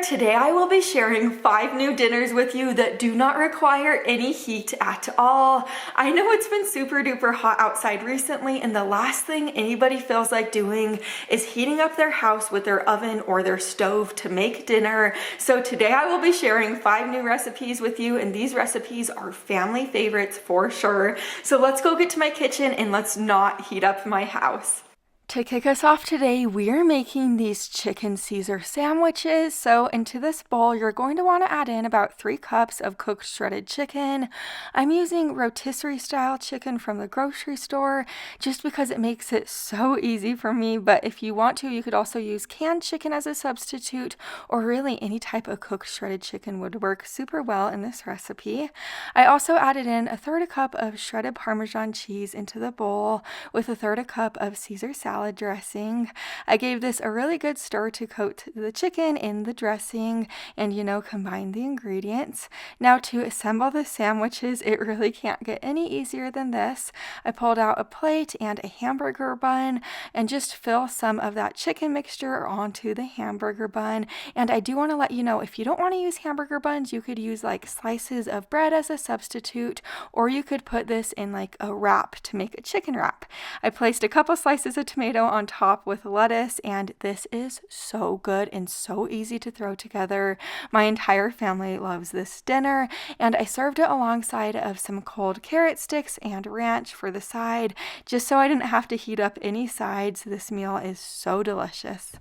Today I will be sharing 5 new dinners with you that do not require any heat at all. I know it's been super duper hot outside recently, and the last thing anybody feels like doing is heating up their house with their oven or their stove to make dinner. So today I will be sharing 5 new recipes with you, and these recipes are family favorites for sure. So let's go get to my kitchen and let's not heat up my house. To kick us off today, we are making these chicken Caesar sandwiches. So into this bowl, you're going to want to add in about 3 cups of cooked shredded chicken. I'm using rotisserie style chicken from the grocery store just because it makes it so easy for me. But if you want to, you could also use canned chicken as a substitute, or really any type of cooked shredded chicken would work super well in this recipe. I also added in 1/3 cup of shredded Parmesan cheese into the bowl with 1/3 cup of Caesar salad dressing. I gave this a really good stir to coat the chicken in the dressing and, combine the ingredients. Now to assemble the sandwiches, it really can't get any easier than this. I pulled out a plate and a hamburger bun and just fill some of that chicken mixture onto the hamburger bun. And I do want to let you know, if you don't want to use hamburger buns, you could use like slices of bread as a substitute, or you could put this in like a wrap to make a chicken wrap. I placed a couple slices of tomato on top with lettuce, and this is so good and so easy to throw together. My entire family loves this dinner, and I served it alongside of some cold carrot sticks and ranch for the side, just so I didn't have to heat up any sides. This meal is so delicious.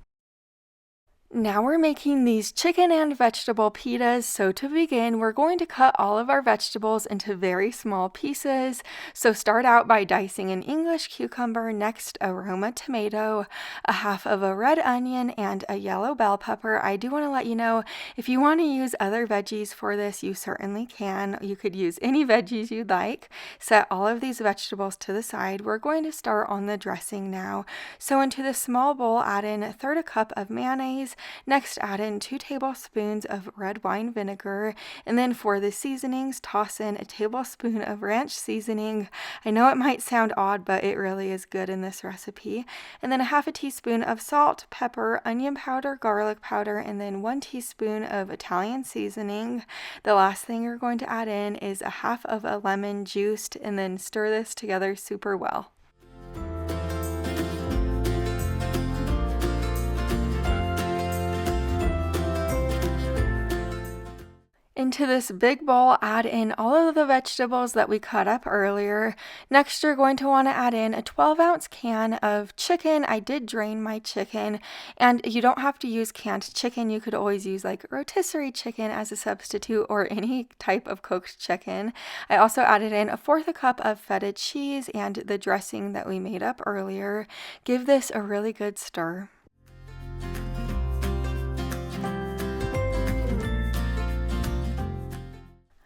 Now we're making these chicken and vegetable pitas. So to begin, we're going to cut all of our vegetables into very small pieces. So start out by dicing an English cucumber, next a Roma tomato, 1/2 of a red onion, and a yellow bell pepper. I do want to let you know, if you want to use other veggies for this, you certainly can. You could use any veggies you'd like. Set all of these vegetables to the side. We're going to start on the dressing now. So into the small bowl, add in 1/3 cup of mayonnaise. Next, add in 2 tablespoons of red wine vinegar, and then for the seasonings, toss in a tablespoon of ranch seasoning. I know it might sound odd, but it really is good in this recipe. And then 1/2 teaspoon of salt, pepper, onion powder, garlic powder, and then 1 teaspoon of Italian seasoning. The last thing you're going to add in is 1/2 of a lemon juiced, and then stir this together super well. Into this big bowl, add in all of the vegetables that we cut up earlier. Next, you're going to want to add in a 12-ounce can of chicken. I did drain my chicken, and you don't have to use canned chicken. You could always use like rotisserie chicken as a substitute, or any type of cooked chicken. I also added in 1/4 cup of feta cheese and the dressing that we made up earlier. Give this a really good stir.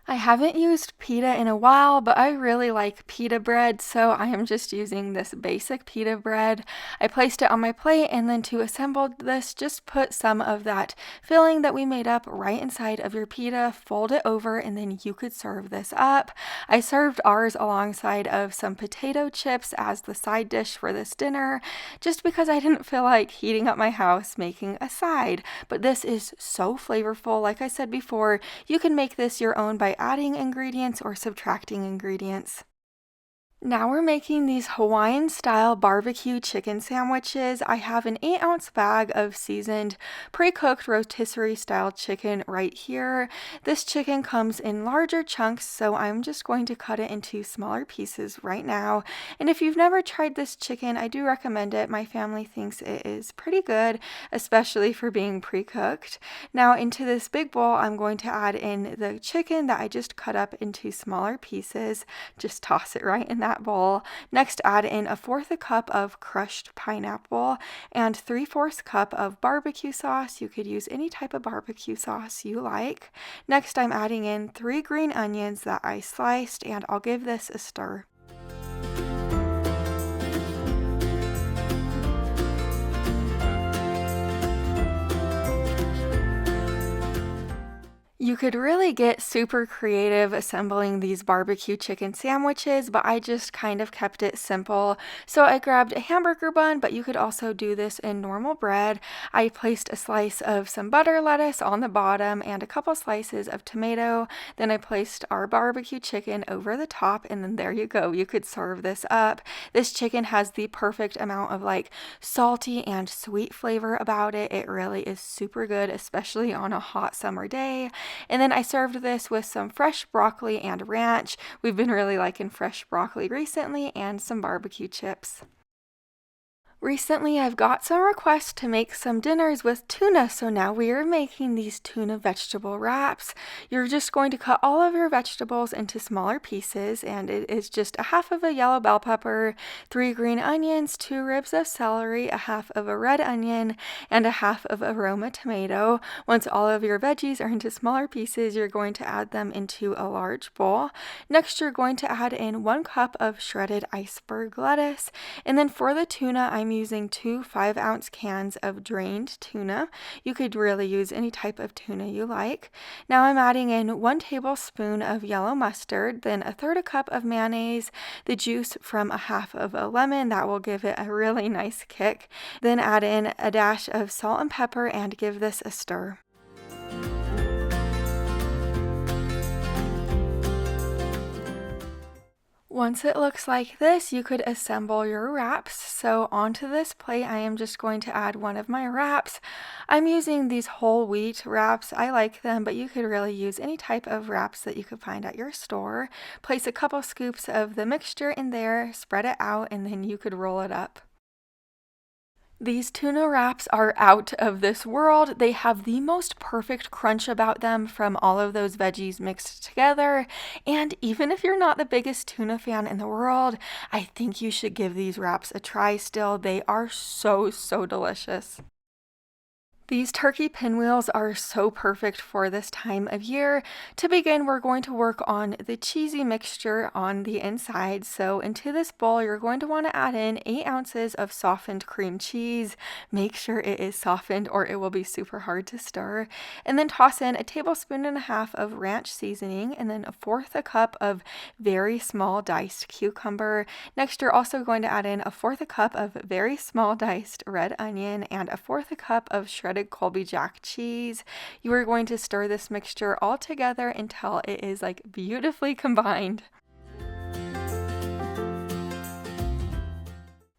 I haven't used pita in a while, but I really like pita bread, so I am just using this basic pita bread. I placed it on my plate, and then to assemble this, just put some of that filling that we made up right inside of your pita, fold it over, and then you could serve this up. I served ours alongside of some potato chips as the side dish for this dinner, just because I didn't feel like heating up my house making a side. But this is so flavorful. Like I said before, you can make this your own by adding ingredients or subtracting ingredients. Now we're making these Hawaiian style barbecue chicken sandwiches. I have an 8-ounce bag of seasoned pre-cooked rotisserie style chicken right here. This chicken comes in larger chunks, so I'm just going to cut it into smaller pieces right now. And if you've never tried this chicken, I do recommend it. My family thinks it is pretty good, especially for being pre-cooked. Now into this big bowl, I'm going to add in the chicken that I just cut up into smaller pieces. Just toss it right in that bowl. Next, add in 1/4 cup of crushed pineapple and 3/4 cup of barbecue sauce. You could use any type of barbecue sauce you like. Next, I'm adding in 3 green onions that I sliced, and I'll give this a stir. You could really get super creative assembling these barbecue chicken sandwiches, but I just kind of kept it simple. So I grabbed a hamburger bun, but you could also do this in normal bread. I placed a slice of some butter lettuce on the bottom and a couple slices of tomato. Then I placed our barbecue chicken over the top, and then there you go. You could serve this up. This chicken has the perfect amount of like salty and sweet flavor about it. It really is super good, especially on a hot summer day. And then I served this with some fresh broccoli and ranch. We've been really liking fresh broccoli recently, and some barbecue chips. Recently, I've got some requests to make some dinners with tuna, so now we are making these tuna vegetable wraps. You're just going to cut all of your vegetables into smaller pieces, and it is just a half of a yellow bell pepper, 3 green onions, 2 ribs of celery, a half of a red onion, and a half of a Roma tomato. Once all of your veggies are into smaller pieces, you're going to add them into a large bowl. Next, you're going to add in 1 cup of shredded iceberg lettuce, and then for the tuna, I'm using 2 5-ounce cans of drained tuna. You could really use any type of tuna you like. Now I'm adding in 1 tablespoon of yellow mustard, then 1/3 cup of mayonnaise, the juice from a half of a lemon that will give it a really nice kick. Then add in a dash of salt and pepper and give this a stir. Once it looks like this, you could assemble your wraps. So onto this plate, I am just going to add one of my wraps. I'm using these whole wheat wraps. I like them, but you could really use any type of wraps that you could find at your store. Place a couple scoops of the mixture in there, spread it out, and then you could roll it up. These tuna wraps are out of this world. They have the most perfect crunch about them from all of those veggies mixed together. And even if you're not the biggest tuna fan in the world, I think you should give these wraps a try still. They are so, so delicious. These turkey pinwheels are so perfect for this time of year. To begin, we're going to work on the cheesy mixture on the inside. So into this bowl, you're going to want to add in 8 ounces of softened cream cheese. Make sure it is softened or it will be super hard to stir. And then toss in 1.5 tablespoons of ranch seasoning, and then 1/4 cup of very small diced cucumber. Next, you're also going to add in 1/4 cup of very small diced red onion and 1/4 cup of shredded Colby Jack cheese. You are going to stir this mixture all together until it is like beautifully combined.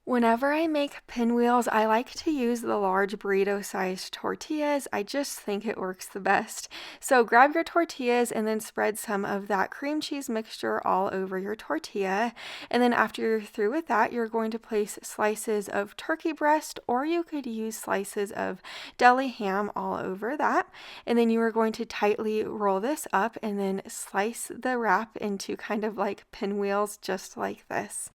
Whenever I make pinwheels, I like to use the large burrito-sized tortillas. I just think it works the best. So grab your tortillas and then spread some of that cream cheese mixture all over your tortilla. And then after you're through with that, you're going to place slices of turkey breast, or you could use slices of deli ham all over that. And then you are going to tightly roll this up and then slice the wrap into kind of like pinwheels, just like this.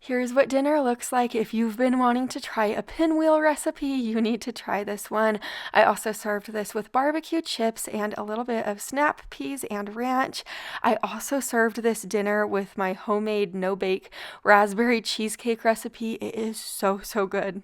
Here's what dinner looks like. If you've been wanting to try a pinwheel recipe, you need to try this one. I also served this with barbecue chips and a little bit of snap peas and ranch. I also served this dinner with my homemade no-bake raspberry cheesecake recipe. It is so, so good.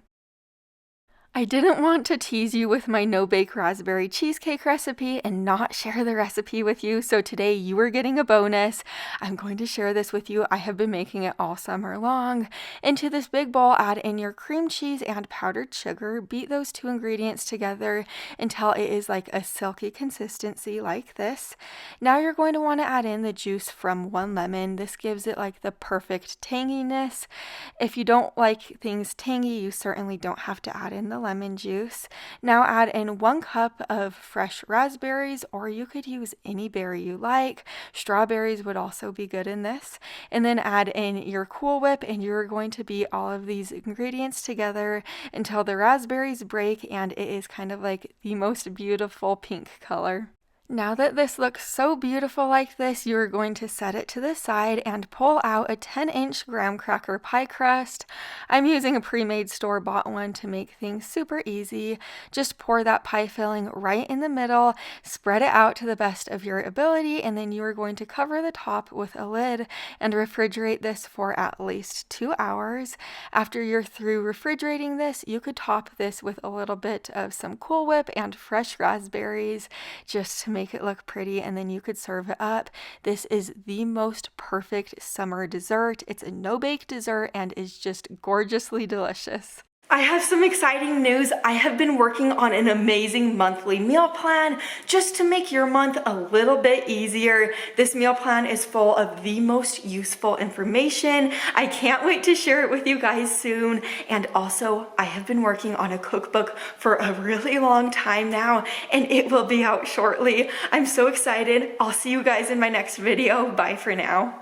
I didn't want to tease you with my no-bake raspberry cheesecake recipe and not share the recipe with you, so today you are getting a bonus. I'm going to share this with you. I have been making it all summer long. Into this big bowl, add in your cream cheese and powdered sugar. Beat those 2 ingredients together until it is like a silky consistency like this. Now you're going to want to add in the juice from 1 lemon. This gives it like the perfect tanginess. If you don't like things tangy, you certainly don't have to add in the lemon juice. Now add in 1 cup of fresh raspberries, or you could use any berry you like. Strawberries would also be good in this. And then add in your Cool Whip, and you're going to beat all of these ingredients together until the raspberries break and it is kind of like the most beautiful pink color. Now that this looks so beautiful like this, you are going to set it to the side and pull out a 10-inch graham cracker pie crust. I'm using a pre-made store-bought one to make things super easy. Just pour that pie filling right in the middle, spread it out to the best of your ability, and then you are going to cover the top with a lid and refrigerate this for at least 2 hours. After you're through refrigerating this, you could top this with a little bit of some Cool Whip and fresh raspberries just to make it look pretty, and then you could serve it up. This is the most perfect summer dessert. It's a no-bake dessert and is just gorgeously delicious. I have some exciting news. I have been working on an amazing monthly meal plan just to make your month a little bit easier. This meal plan is full of the most useful information. I can't wait to share it with you guys soon. And also, I have been working on a cookbook for a really long time now, and it will be out shortly. I'm so excited. I'll see you guys in my next video. Bye for now.